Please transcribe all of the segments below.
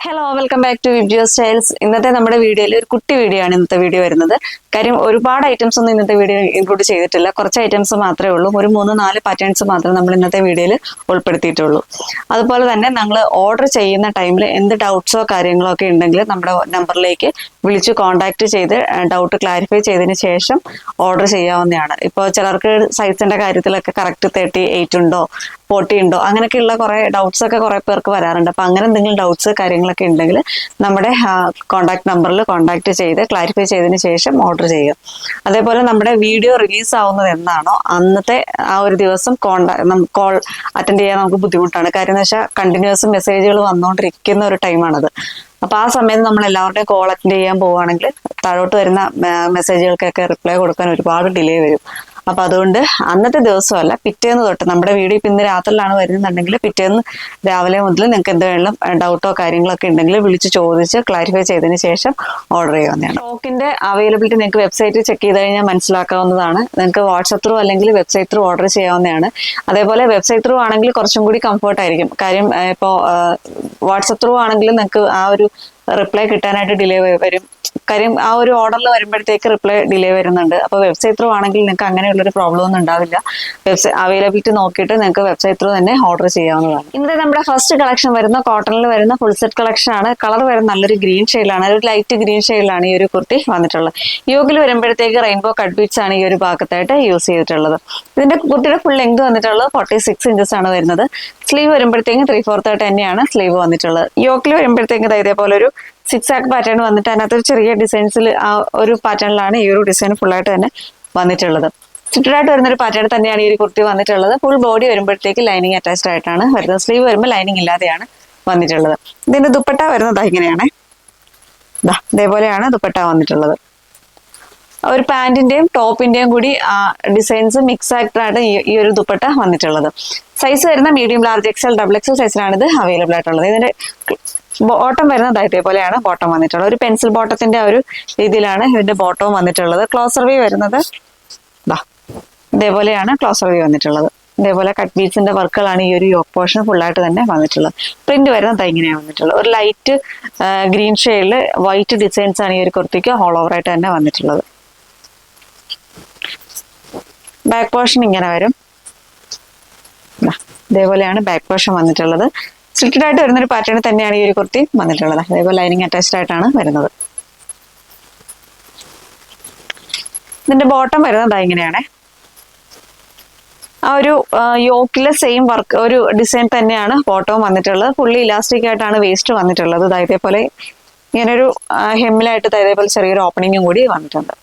Hello welcome back to Vibgyor styles. ഇന്നത്തെ നമ്മുടെ വീഡിയോയിൽ ഒരു കുട്ടി വീഡിയോ ആണ് ഇന്നത്തെ വീഡിയോ വരുന്നത്. കാര്യം ഒരുപാട് ഐറ്റംസ് ഒന്നും ഇന്നത്തെ വീഡിയോ ഇൻക്ലൂഡ് ചെയ്തിട്ടില്ല, കുറച്ച് ഐറ്റംസ് മാത്രമേ ഉള്ളൂ. ഒരു 3-4 പാറ്റേൺസ് മാത്രമേ നമ്മൾ ഇന്നത്തെ വീഡിയോയിൽ ഉൾപ്പെടുത്തിയിട്ടുള്ളൂ. അതുപോലെ തന്നെ നമ്മൾ ഓർഡർ ചെയ്യുന്ന ടൈമിൽ എന്ത് ഡൗട്ട്സോ കാര്യങ്ങളോ ഒക്കെ ഉണ്ടെങ്കിൽ നമ്മുടെ നമ്പറിലേക്ക് വിളിച്ച് കോൺടാക്ട് ചെയ്ത് ഡൗട്ട് ക്ലാരിഫൈ ചെയ്തതിന് ശേഷം ഓർഡർ ചെയ്യാവുന്നതാണ്. ഇപ്പോൾ ചിലർക്ക് സൈസിന്റെ കാര്യത്തിലൊക്കെ കറക്റ്റ് 38 ഉണ്ടോ 40 ഉണ്ടോ അങ്ങനെയൊക്കെയുള്ള കുറേ ഡൗട്ട്സ് ഒക്കെ കുറേ പേർക്ക് വരാറുണ്ട്. അപ്പം അങ്ങനെ എന്തെങ്കിലും ഡൗട്ട്സ് കാര്യങ്ങളൊക്കെ ഉണ്ടെങ്കിൽ നമ്മുടെ കോൺടാക്ട് നമ്പറിൽ കോൺടാക്ട് ചെയ്ത് ക്ലാരിഫൈ ചെയ്തതിന് ശേഷം ഓർഡർ ചെയ്യുക. അതേപോലെ നമ്മുടെ വീഡിയോ റിലീസ് ആവുന്നത് എന്നാണോ അന്നത്തെ ആ ഒരു ദിവസം കോൾ അറ്റൻഡ് ചെയ്യാൻ നമുക്ക് ബുദ്ധിമുട്ടാണ്. കാര്യം എന്ന് വെച്ചാൽ കണ്ടിന്യൂസ് മെസ്സേജുകൾ വന്നുകൊണ്ടിരിക്കുന്ന ഒരു ടൈമാണത്. അപ്പൊ ആ സമയത്ത് നമ്മൾ എല്ലാവരുടെയും കോൾ അറ്റൻഡ് ചെയ്യാൻ പോവുകയാണെങ്കിൽ താഴോട്ട് വരുന്ന മെസ്സേജുകൾക്കൊക്കെ റിപ്ലൈ കൊടുക്കാൻ ഒരുപാട് ഡിലേ വരും. അപ്പൊ അതുകൊണ്ട് അന്നത്തെ ദിവസമല്ല, പിറ്റേന്ന് തൊട്ട് നമ്മുടെ വീഡിയോ ഇപ്പം ഇന്ന് രാത്രിയിലാണ് വരുന്നുണ്ടെങ്കിൽ പിറ്റേന്ന് രാവിലെ മുതൽ നിങ്ങൾക്ക് എന്തെങ്കിലും ഡൗട്ടോ കാര്യങ്ങളൊക്കെ ഉണ്ടെങ്കിൽ വിളിച്ച് ചോദിച്ച് ക്ലാരിഫൈ ചെയ്തതിന് ശേഷം ഓർഡർ ചെയ്യാവുന്നതാണ്. സ്റ്റോക്കിന്റെ അവൈലബിലിറ്റി നിങ്ങൾക്ക് വെബ്സൈറ്റിൽ ചെക്ക് ചെയ്ത് കഴിഞ്ഞാൽ മനസ്സിലാക്കാവുന്നതാണ്. നിങ്ങൾക്ക് വാട്സപ്പ് ത്രൂ അല്ലെങ്കിൽ വെബ്സൈറ്റ് ത്രൂ ഓർഡർ ചെയ്യാവുന്നതാണ്. അതേപോലെ വെബ്സൈറ്റ് ത്രൂ ആണെങ്കിൽ കുറച്ചും കൂടി കംഫർട്ട് ആയിരിക്കും. കാര്യം ഇപ്പോൾ വാട്സപ്പ് ത്രൂ ആണെങ്കിൽ നിങ്ങൾക്ക് ആ ഒരു റിപ്ലൈ കിട്ടാനായിട്ട് ഡിലേ വരും. കാര്യം ആ ഒരു ഓർഡറിൽ വരുമ്പോഴത്തേക്ക് റിപ്ലൈ ഡിലേ വരുന്നുണ്ട്. അപ്പോൾ വെബ്സൈറ്റ് ത്രൂ ആണെങ്കിൽ നിങ്ങൾക്ക് അങ്ങനെയുള്ളൊരു പ്രോബ്ലം ഒന്നും ഉണ്ടാവില്ല. അവൈലബിലിറ്റി നോക്കിയിട്ട് നിങ്ങൾക്ക് വെബ്സൈറ്റ് ത്രൂ തന്നെ ഓർഡർ ചെയ്യാവുന്നതാണ്. ഇന്നത്തെ നമ്മുടെ ഫസ്റ്റ് കളക്ഷൻ വരുന്ന കോട്ടണിൽ വരുന്ന ഫുൾ സെറ്റ് കളക്ഷൻ ആണ്. കളർ വരുന്ന നല്ലൊരു ഗ്രീൻ ഷെയ്ഡിലാണ്, ഒരു ലൈറ്റ് ഗ്രീൻ ഷെയ്ഡിലാണ് ഈ ഒരു കുർത്തി വന്നിട്ടുള്ളത്. യോഗിൽ വരുമ്പോഴത്തേക്ക് റെയിൻബോ കട്ട് ബീഡ്സ് ആണ് ഈ ഒരു ഭാഗത്തായിട്ട് യൂസ് ചെയ്തിട്ടുള്ളത്. ഇതിന്റെ കുർത്തിയുടെ ഫുൾ ലെങ്ത് വന്നിട്ടുള്ളത് 46 ഇഞ്ചസ് ആണ് വരുന്നത്. സ്ലീവ് വരുമ്പോഴത്തേക്കും 3/4 തന്നെയാണ് സ്ലീവ് വന്നിട്ടുള്ളത്. യോക്കിൽ വരുമ്പോഴത്തേക്കും ഇതേപോലെ ഒരു 6 ആക്ക് പാറ്റേൺ വന്നിട്ട് അതിനകത്ത് ചെറിയ ഡിസൈൻസിൽ ആ ഒരു പാറ്റേണിലാണ് ഈ ഒരു ഡിസൈൻ ഫുള്ളായിട്ട് തന്നെ വന്നിട്ടുള്ളത്. സ്റ്റിറ്റഡായിട്ട് വരുന്ന ഒരു പാറ്റേൺ തന്നെയാണ് ഈ ഒരു കുർത്തി വന്നിട്ടുള്ളത്. ഫുൾ ബോഡി വരുമ്പോഴത്തേക്ക് ലൈനിങ് അറ്റാച്ച്ഡ് ആയിട്ടാണ് വരുന്നത്. സ്ലീവ് വരുമ്പോൾ ലൈനിങ് ഇല്ലാതെയാണ് വന്നിട്ടുള്ളത്. ഇതിന്റെ ദുപ്പട്ട വരുന്നത് ഇങ്ങനെയാണ്, ഇതേപോലെയാണ് ദുപ്പട്ട വന്നിട്ടുള്ളത്. ഒരു പാന്റിന്റെയും ടോപ്പിന്റെയും കൂടി ഡിസൈൻസ് മിക്സ് ആയിട്ടാണ് ഈ ഒരു ദുപ്പട്ട വന്നിട്ടുള്ളത്. സൈസ് വരുന്ന medium, large, XL, double XL സൈസിലാണ് ഇത് അവൈലബിൾ ആയിട്ടുള്ളത്. ഇതിന്റെ ബോട്ടം വരുന്നത് ഇതേപോലെയാണ് ബോട്ടം വന്നിട്ടുള്ളത്. ഒരു പെൻസിൽ ബോട്ടത്തിന്റെ ആ ഒരു രീതിയിലാണ് ഇതിന്റെ ബോട്ടവും വന്നിട്ടുള്ളത്. ക്ലോസർ വ്യൂ വരുന്നത് ഇതേപോലെയാണ് ക്ലോസർ വ്യൂ വന്നിട്ടുള്ളത്. ഇതേപോലെ കട്ട് ബീഡ്സിന്റെ വർക്കുകളാണ് ഈ ഒരു യോക്ക് പോർഷൻ ഫുള്ളായിട്ട് തന്നെ വന്നിട്ടുള്ളത്. പ്രിന്റ് വരുന്നത് ഇങ്ങനെയാണ് വന്നിട്ടുള്ളത്. ഒരു ലൈറ്റ് ഗ്രീൻ ഷെയ്ഡിൽ വൈറ്റ് ഡിസൈൻസ് ആണ് ഈ ഒരു കുർത്തിക്ക് ഓൾ ഓവർ ആയിട്ട് തന്നെ വന്നിട്ടുള്ളത്. ബാക്ക് പോർഷൻ ഇങ്ങനെ വരും, ഇതേപോലെയാണ് ബാക്ക് പോർഷൻ വന്നിട്ടുള്ളത്. സ്റ്റിറ്റഡ് ആയിട്ട് വരുന്നൊരു പാറ്റേൺ തന്നെയാണ് ഈ ഒരു കുർത്തി വന്നിട്ടുള്ളത്. അതേപോലെ ലൈനിങ് അറ്റാച്ച്ഡ് ആയിട്ടാണ് വരുന്നത്. ഇതിന്റെ ബോട്ടം വരുന്നത് ഇങ്ങനെയാണ്. ആ ഒരു യോക്കിലെ സെയിം വർക്ക് ഒരു ഡിസൈൻ തന്നെയാണ് ബോട്ടവും വന്നിട്ടുള്ളത്. ഫുള്ളി ഇലാസ്റ്റിക് ആയിട്ടാണ് വേസ്റ്റ് വന്നിട്ടുള്ളത്. ഇതേപോലെ ഇങ്ങനൊരു ഹെമ്മിലായിട്ട് ഇതേപോലെ ചെറിയൊരു ഓപ്പണിങ്ങും കൂടി വന്നിട്ടുണ്ട്.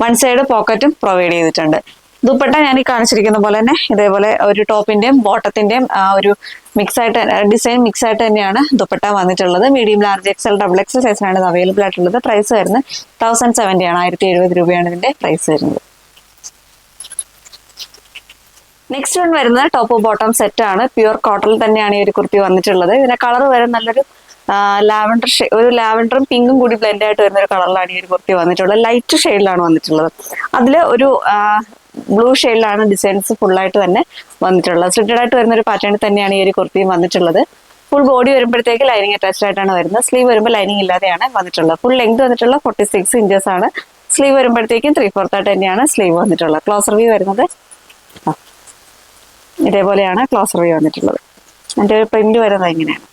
വൺ സൈഡ് പോക്കറ്റും പ്രൊവൈഡ് ചെയ്തിട്ടുണ്ട്. ദുപ്പട്ട ഞാൻ ഈ കാണിച്ചിരിക്കുന്ന പോലെ തന്നെ ഇതേപോലെ ഒരു ടോപ്പിന്റെയും ബോട്ടത്തിന്റെയും ആ ഒരു മിക്സ് ആയിട്ട് ഡിസൈൻ മിക്സ് ആയിട്ട് തന്നെയാണ് ദുപ്പട്ട വന്നിട്ടുള്ളത്. Medium, large, XL, double XL സൈസിലാണ് ഇത് അവൈലബിൾ ആയിട്ടുള്ളത്. പ്രൈസ് വരുന്നത് 1070 ആണ്, 1070 രൂപയാണ് ഇതിന്റെ പ്രൈസ് വരുന്നത്. നെക്സ്റ്റ് വൺ വരുന്നത് ടോപ്പ് ബോട്ടം സെറ്റ് ആണ്. പ്യുവർ കോട്ടണിൽ തന്നെയാണ് ഈ ഒരു കുർത്തി വന്നിട്ടുള്ളത്. ഇതിന്റെ കളർ വരെ നല്ലൊരു ലാവൻഡറും പിങ്കും കൂടി ബ്ലെൻഡ് ആയിട്ട് വരുന്ന ഒരു കളറിലാണ് ഈ ഒരു കുർത്തി വന്നിട്ടുള്ളത്. ലൈറ്റ് ഷെയ്ഡിലാണ് വന്നിട്ടുള്ളത്. അതിൽ ഒരു ബ്ലൂ ഷെയ്ഡിലാണ് ഡിസൈൻസ് ഫുള്ളായിട്ട് തന്നെ വന്നിട്ടുള്ളത്. സ്റ്റിറ്റഡ് ആയിട്ട് വരുന്ന ഒരു പാറ്റേൺ തന്നെയാണ് ഈ ഒരു കുർത്തിയും വന്നിട്ടുള്ളത്. ഫുൾ ബോഡി വരുമ്പോഴത്തേക്ക് ലൈനിങ് അറ്റാച്ച്ഡ് ആയിട്ടാണ് വരുന്നത്. സ്ലീവ് വരുമ്പോൾ ലൈനിങ് ഇല്ലാതെയാണ് വന്നിട്ടുള്ളത്. ഫുൾ ലെങ്ത് വന്നിട്ടുള്ള 46 ഇഞ്ചസ് ആണ്. സ്ലീവ് വരുമ്പോഴത്തേക്കും 3/4 തന്നെയാണ് സ്ലീവ് വന്നിട്ടുള്ളത്. ക്ലോസർ വ്യൂ വരുന്നത് ഇതേപോലെയാണ് ക്ലോസർ വ്യൂ വന്നിട്ടുള്ളത്. അതിന്റെ ഒരു പ്രിന്റ് വരുന്നത് ഇങ്ങനെയാണ്.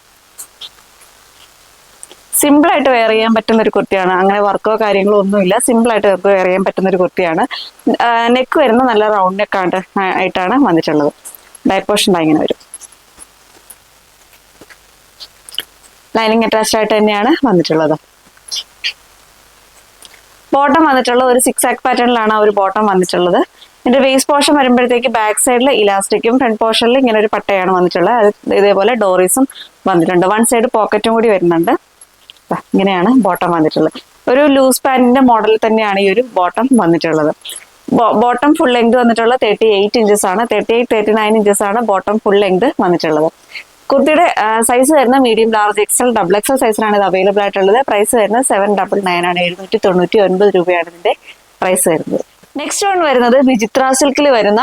സിമ്പിൾ ആയിട്ട് വെയർ ചെയ്യാൻ പറ്റുന്ന ഒരു കുർത്തിയാണ്. അങ്ങനെ വർക്കോ കാര്യങ്ങളോ ഒന്നുമില്ല. സിമ്പിൾ ആയിട്ട് വെയർ ചെയ്യാൻ പറ്റുന്ന ഒരു കുർത്തിയാണ്. നെക്ക് വരുന്ന നല്ല റൗണ്ട് നെക്ക് ആയിട്ടാണ് വന്നിട്ടുള്ളത്. ബാക്ക് പോർഷൻ ഇങ്ങനെ വരും. ലൈനിങ് അറ്റാച്ച്ഡ് ആയിട്ട് തന്നെയാണ് വന്നിട്ടുള്ളത്. ബോട്ടം വന്നിട്ടുള്ളത് ഒരു 6 ആക്ക് പാറ്റേണിലാണ് ആ ഒരു ബോട്ടം വന്നിട്ടുള്ളത്. ഇതിന്റെ വേസ്റ്റ് പോർഷൻ വരുമ്പോഴത്തേക്ക് ബാക്ക് സൈഡിൽ ഇലാസ്റ്റിക്കും ഫ്രണ്ട് പോർഷനിൽ ഇങ്ങനെ ഒരു പട്ടയാണ് വന്നിട്ടുള്ളത്. ഇതേപോലെ ഡോറീസും വന്നിട്ടുണ്ട്. വൺ സൈഡ് പോക്കറ്റും കൂടി വരുന്നുണ്ട്. ഇങ്ങനെയാണ് ബോട്ടം വന്നിട്ടുള്ളത്. ഒരു ലൂസ് പാന്റിന്റെ മോഡൽ തന്നെയാണ് ഈ ഒരു ബോട്ടം വന്നിട്ടുള്ളത്. ബോട്ടം ഫുൾ ലെങ്ത് വന്നിട്ടുള്ളത് 38 ഇഞ്ചസ് ആണ്. 38-39 ഇഞ്ചസ് ആണ് ബോട്ടം ഫുൾ ലെങ്ത് വന്നിട്ടുള്ളത്. കുർത്തിയുടെ സൈസ് വരുന്ന medium, large, XL, double XL സൈസിലാണ് ഇത് അവൈലബിൾ ആയിട്ടുള്ളത്. പ്രൈസ് വരുന്നത് 799 ആണ്. 799 രൂപയാണ് ഇതിന്റെ പ്രൈസ് വരുന്നത്. നെക്സ്റ്റ് വൺ വരുന്നത് വിചിത്ര സിൽക്കിൽ വരുന്ന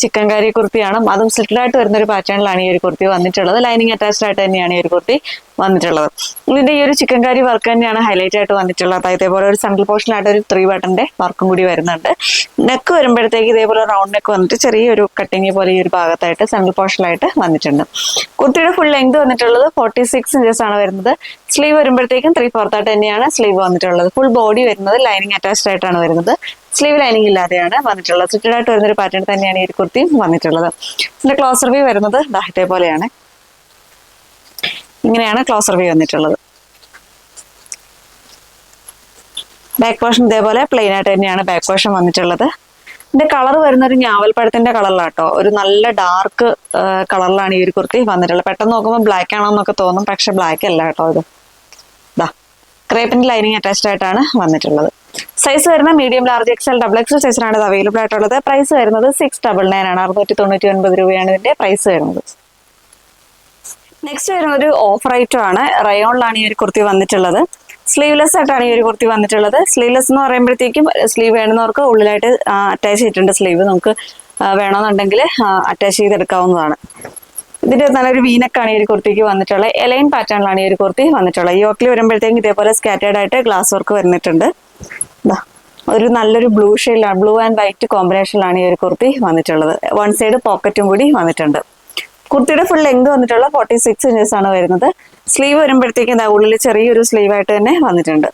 ചിക്കൻ കാരി കുർത്തിയാണ്. അതും സ്ലിറ്റഡ് ആയിട്ട് വരുന്ന ഒരു പാറ്റേണിലാണ് ഈ ഒരു കുർത്തി വന്നിട്ടുള്ളത്. ലൈനിങ് അറ്റാച്ച്ഡ് ആയിട്ട് തന്നെയാണ് ഈ ഒരു കുർത്തി വന്നിട്ടുള്ളത്. ഇതിന്റെ ഈ ഒരു ചിക്കൻ കാരി വർക്ക് തന്നെയാണ് ഹൈലൈറ്റ് ആയിട്ട് വന്നിട്ടുള്ളത്. ഇതേപോലെ ഒരു സെൻട്രൽ പോർഷനായിട്ട് ഒരു 3 ബട്ടന്റെ വർക്കും കൂടി വരുന്നുണ്ട്. നെക്ക് വരുമ്പോഴത്തേക്ക് ഇതേപോലെ റൗണ്ട് നെക്ക് വന്നിട്ട് ചെറിയൊരു കട്ടിങ് പോലെ ഈ ഒരു ഭാഗത്തായിട്ട് സെൻട്രൽ പോർഷനിലായിട്ട് വന്നിട്ടുണ്ട്. കുർത്തിയുടെ ഫുൾ ലെങ്ത് വന്നിട്ടുള്ളത് 46 ഇഞ്ചസ് ആണ് വരുന്നത്. സ്ലീവ് വരുമ്പോഴത്തേക്കും 3/4 ആയിട്ട് തന്നെയാണ് സ്ലീവ് വന്നിട്ടുള്ളത്. ഫുൾ ബോഡി വരുന്നത് ലൈനിങ് അറ്റാച്ച്ഡ് ആയിട്ടാണ് വരുന്നത്. സ്ലീവ് ലൈനിങ് ഇല്ലാതെയാണ് വന്നിട്ടുള്ളത്. സ്ലിറ്റഡ് ആയിട്ട് വരുന്ന ഒരു പാറ്റേൺ തന്നെയാണ് ഈ ഒരു കുർത്തിയും വന്നിട്ടുള്ളത്. ഇതിന്റെ ക്ലോസർ വ്യൂ വരുന്നത് ഇതേപോലെയാണ്. ഇങ്ങനെയാണ് ക്ലോസർ വ്യൂ വന്നിട്ടുള്ളത്. ബാക്ക് പോർഷൻ ഇതേപോലെ പ്ലെയിൻ ആയിട്ട് തന്നെയാണ് ബാക്ക് പോർഷൻ വന്നിട്ടുള്ളത്. ഇതിന്റെ കളർ വരുന്ന ഒരു ഞാവൽപ്പഴത്തിന്റെ കളറിലാട്ടോ, ഒരു നല്ല ഡാർക്ക് കളറിലാണ് ഈ ഒരു കുർത്തി വന്നിട്ടുള്ളത്. പെട്ടെന്ന് നോക്കുമ്പോൾ ബ്ലാക്ക് ആണോ എന്നൊക്കെ തോന്നും, പക്ഷെ ബ്ലാക്ക് അല്ല കേട്ടോ. ഇത് ക്രേപ്പിന്റെ ലൈനിങ് അറ്റാച്ച്ഡ് ആയിട്ടാണ് വന്നിട്ടുള്ളത്. സൈസ് വരുന്ന medium, large, XL, double XL സൈസിനാണ് ഇത് അവൈലബിൾ ആയിട്ടുള്ളത്. പ്രൈസ് വരുന്നത് 699 ആണ്. 699 രൂപയാണ് ഇതിന്റെ പ്രൈസ് വരുന്നത്. നെക്സ്റ്റ് വരുന്ന ഒരു ഓഫർ ഐറ്റം ആണ്. റയോണിലാണ് ഈ ഒരു കുർത്തി വന്നിട്ടുള്ളത്. സ്ലീവ്ലെസ് ആയിട്ടാണ് ഈ ഒരു കുർത്തി വന്നിട്ടുള്ളത്. സ്ലീവ്ലെസ് എന്ന് പറയുമ്പോഴത്തേക്കും സ്ലീവ് വേണമെന്നവർക്ക് ഉള്ളിലായിട്ട് അറ്റാച്ച് ചെയ്തിട്ടുണ്ട്. സ്ലീവ് നമുക്ക് വേണമെന്നുണ്ടെങ്കിൽ അറ്റാച്ച് ചെയ്തെടുക്കാവുന്നതാണ്. ഇതിന്റെ നല്ലൊരു വീനക്കാണ് ഈ ഒരു കുർത്തിക്ക് വന്നിട്ടുള്ളത്. എലൈൻ പാറ്റേണിലാണ് ഈ ഒരു കുർത്തി വന്നിട്ടുള്ളത്. യോക്കിൽ വരുമ്പോഴത്തേക്കും ഇതേപോലെ സ്കാറ്റേർഡ് ആയിട്ട് ഗ്ലാസ് വർക്ക് വരുന്നിട്ടുണ്ട്. ഒരു നല്ലൊരു ബ്ലൂ ഷെയ്ഡിലാണ്, ബ്ലൂ ആൻഡ് വൈറ്റ് കോമ്പിനേഷനിലാണ് ഈ ഒരു കുർത്തി വന്നിട്ടുള്ളത്. വൺ സൈഡ് പോക്കറ്റും കൂടി വന്നിട്ടുണ്ട്. കുർത്തിയുടെ ഫുൾ ലെങ്ത് വന്നിട്ടുള്ള 46 ഇഞ്ചസ് ആണ് വരുന്നത്. സ്ലീവ് വരുമ്പോഴത്തേക്കും ഉള്ളിൽ ചെറിയൊരു സ്ലീവ് ആയിട്ട് തന്നെ വന്നിട്ടുണ്ട്.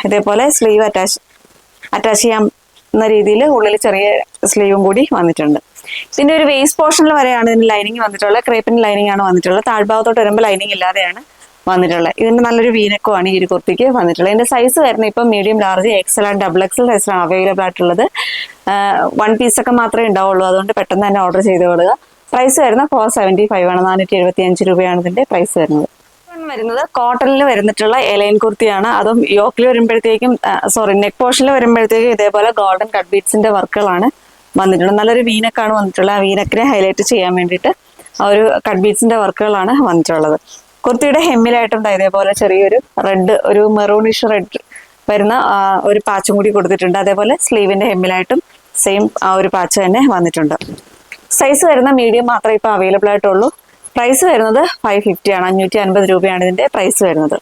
ഇതേപോലെ സ്ലീവ് അറ്റാച്ച് ചെയ്യാവുന്ന രീതിയിൽ ഉള്ളിൽ ചെറിയ സ്ലീവും കൂടി വന്നിട്ടുണ്ട്. ഇതിന്റെ ഒരു വേസ്റ്റ് പോർഷനിൽ വരെയാണ് ഇതിന് ലൈനിങ് വന്നിട്ടുള്ളത്. ക്രേപ്പിന്റെ ലൈനിങ് ആണ് വന്നിട്ടുള്ളത്. താഴ്ഭാഗത്തോട്ട് വരുമ്പോൾ ലൈനിങ് ഇല്ലാതെയാണ് വന്നിട്ടുള്ളത്. ഇതിന്റെ നല്ലൊരു വീനക്കുമാണ് ഈ ഒരു കുർത്തിക്ക് വന്നിട്ടുള്ളത്. ഇതിന്റെ സൈസ് വരുന്നത് ഇപ്പം medium, large, XL and double XL സൈസിലാണ് അവൈലബിൾ ആയിട്ടുള്ളത്. 1 പീസൊക്കെ മാത്രമേ ഉണ്ടാവുള്ളൂ. അതുകൊണ്ട് പെട്ടെന്ന് തന്നെ ഓർഡർ ചെയ്ത് കൊള്ളുക. പ്രൈസ് വരുന്നത് 475 ആണ്. 475 രൂപയാണ് ഇതിന്റെ പ്രൈസ് വരുന്നത്. വരുന്നത് കോട്ടണിൽ വരുന്നിട്ടുള്ള എലൈൻ കുർത്തിയാണ്. അതും യോക്കിൽ വരുമ്പോഴത്തേക്കും നെക്ക് പോർഷനിൽ വരുമ്പോഴത്തേക്കും ഇതേപോലെ ഗോൾഡൻ കട്ട് ബീഡ്സിന്റെ വർക്കുകളാണ് വന്നിട്ടുള്ളത്. നല്ലൊരു വീനക്കാണ് വന്നിട്ടുള്ളത്. ആ വീനക്കിനെ ഹൈലൈറ്റ് ചെയ്യാൻ വേണ്ടിയിട്ട് ആ ഒരു കട്ട് ബീഡ്സിന്റെ വർക്കുകളാണ് വന്നിട്ടുള്ളത്. കുർത്തിയുടെ ഹെമ്മിലായിട്ടും ഇതേപോലെ ചെറിയൊരു റെഡ്, ഒരു മെറൂണിഷ് റെഡ് വരുന്ന ഒരു പാച്ചും കൂടി കൊടുത്തിട്ടുണ്ട്. അതേപോലെ സ്ലീവിന്റെ ഹെമ്മിലായിട്ടും സെയിം ആ ഒരു പാച്ച് തന്നെ വന്നിട്ടുണ്ട്. സൈസ് വരുന്ന മീഡിയം മാത്രമേ ഇപ്പൊ അവൈലബിൾ ആയിട്ടുള്ളൂ. പ്രൈസ് വരുന്നത് 550 ആണ്. 550 രൂപയാണ് ഇതിന്റെ പ്രൈസ് വരുന്നത്.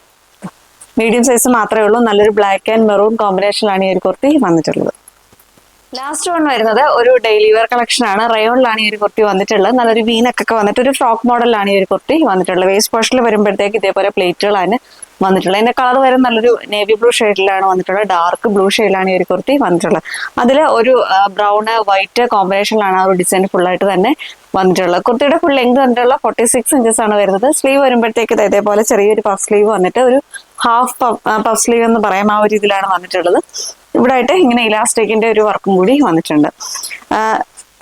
മീഡിയം സൈസ് മാത്രമേ ഉള്ളൂ. നല്ലൊരു ബ്ലാക്ക് ആൻഡ് മെറൂൺ കോമ്പിനേഷനിലാണ് ഈ ഒരു കുർത്തി വന്നിട്ടുള്ളത്. ലാസ്റ്റ് വൺ വരുന്നത് ഒരു ഡെയിലി വെയർ കളക്ഷൻ ആണ്. റയോണിലാണ് ഈ ഒരു കുർത്തി വന്നിട്ടുള്ളത്. നല്ലൊരു വീനക്കൊക്കെ വന്നിട്ട് ഒരു ഫ്രോക്ക് മോഡലാണ് ഈ ഒരു കുർത്തി വന്നിട്ടുള്ളത്. വേസ്റ്റ് പോർഷനിൽ വരുമ്പോഴത്തേക്ക് ഇതേപോലെ പ്ലേറ്റുകളാണ് വന്നിട്ടുള്ളത്. അതിന്റെ കളർ വരുന്ന നല്ലൊരു നേവി ബ്ലൂ ഷെയ്ഡിലാണ് വന്നിട്ടുള്ളത്. ഡാർക്ക് ബ്ലൂ ഷെയ്ഡിലാണ് ഈ ഒരു കുർത്തി വന്നിട്ടുള്ളത്. അതിൽ ഒരു ബ്രൗൺ വൈറ്റ് കോമ്പിനേഷനിലാണ് ആ ഒരു ഡിസൈൻ ഫുള്ളായിട്ട് തന്നെ വന്നിട്ടുള്ളത്. കുർത്തിയുടെ ഫുൾ ലെങ്ത് വന്നിട്ടുള്ള 46 ഇഞ്ചസ് ആണ് വരുന്നത്. സ്ലീവ് വരുമ്പോഴത്തേക്ക് ഇതേപോലെ ചെറിയൊരു പഫ് സ്ലീവ് വന്നിട്ട് ഒരു ഹാഫ് പഫ് സ്ലീവ് എന്ന് പറയാം, ആ ഒരു രീതിയിലാണ് വന്നിട്ടുള്ളത്. ഇവിടെ ആയിട്ട് ഇങ്ങനെ ഇലാസ്റ്റിക്കിന്റെ ഒരു വർക്കും കൂടി വന്നിട്ടുണ്ട്.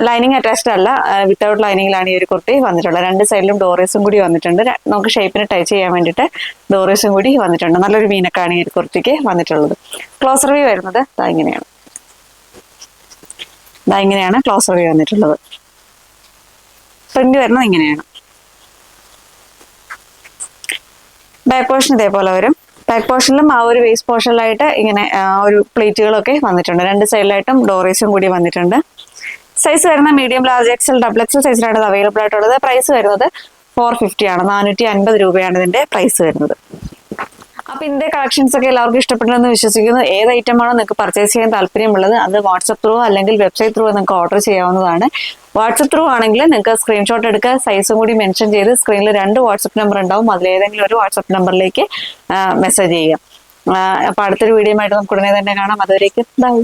ലൈനിങ് അറ്റാച്ച്ഡ് അല്ല, വിത്തൗട്ട് ലൈനിങ്ങിലാണ് ഈ ഒരു കുർത്തി വന്നിട്ടുള്ളത്. 2 സൈഡിലും ഡോറീസും കൂടി വന്നിട്ടുണ്ട്. നമുക്ക് ഷേപ്പിന് ടച്ച് ചെയ്യാൻ വേണ്ടിയിട്ട് ഡോറീസും കൂടി വന്നിട്ടുണ്ട്. നല്ലൊരു മീനക്കാണ് ഈ ഒരു കുർത്തിക്ക് വന്നിട്ടുള്ളത്. ക്ലോസർ വ്യൂ വരുന്നത് ഇങ്ങനെയാണ് ക്ലോസർ വ്യൂ വന്നിട്ടുള്ളത്. പ്രിന്റ് വരുന്നത് ഇങ്ങനെയാണ്. ബാക്ക് പോർഷൻ ഇതേപോലെ വരും. ബാക്ക് പോർഷനിലും ആ ഒരു വേസ്റ്റ് പോർഷനിലായിട്ട് ഇങ്ങനെ ഒരു പ്ലേറ്റുകളൊക്കെ വന്നിട്ടുണ്ട്. 2 സൈഡിലായിട്ടും ഡോറീസും കൂടി വന്നിട്ടുണ്ട്. സൈസ് വരുന്ന medium, large, XL, double XL സൈസിലാണ് ഇത് അവൈലബിൾ ആയിട്ടുള്ളത്. പ്രൈസ് വരുന്നത് 450 ആണ്. 450 രൂപയാണ് ഇതിന്റെ പ്രൈസ് വരുന്നത്. അപ്പൊ ഇതിന്റെ കളക്ഷൻസ് ഒക്കെ എല്ലാവർക്കും ഇഷ്ടപ്പെട്ടെന്ന് വിശ്വസിക്കുന്നു. ഏത് ഐറ്റമാണോ നിങ്ങൾക്ക് പർച്ചേസ് ചെയ്യാൻ താല്പര്യമുള്ളത് അത് വാട്സപ്പ് ത്രൂ അല്ലെങ്കിൽ വെബ്സൈറ്റ് ത്രൂ നിങ്ങൾക്ക് ഓർഡർ ചെയ്യാവുന്നതാണ്. വാട്സപ്പ് ത്രൂ ആണെങ്കിൽ നിങ്ങൾക്ക് സ്ക്രീൻഷോട്ട് എടുക്കുക, സൈസും കൂടി മെൻഷൻ ചെയ്ത് സ്ക്രീനിൽ 2 വാട്സപ്പ് നമ്പർ ഉണ്ടാവും. അതിലേതെങ്കിലും ഒരു വാട്സപ്പ് നമ്പറിലേക്ക് മെസ്സേജ് ചെയ്യുക. അപ്പൊ അടുത്തൊരു വീഡിയോ ആയിട്ട് നമുക്ക് ഉടനെ തന്നെ കാണാം. അതുവരേക്കും ബൈ.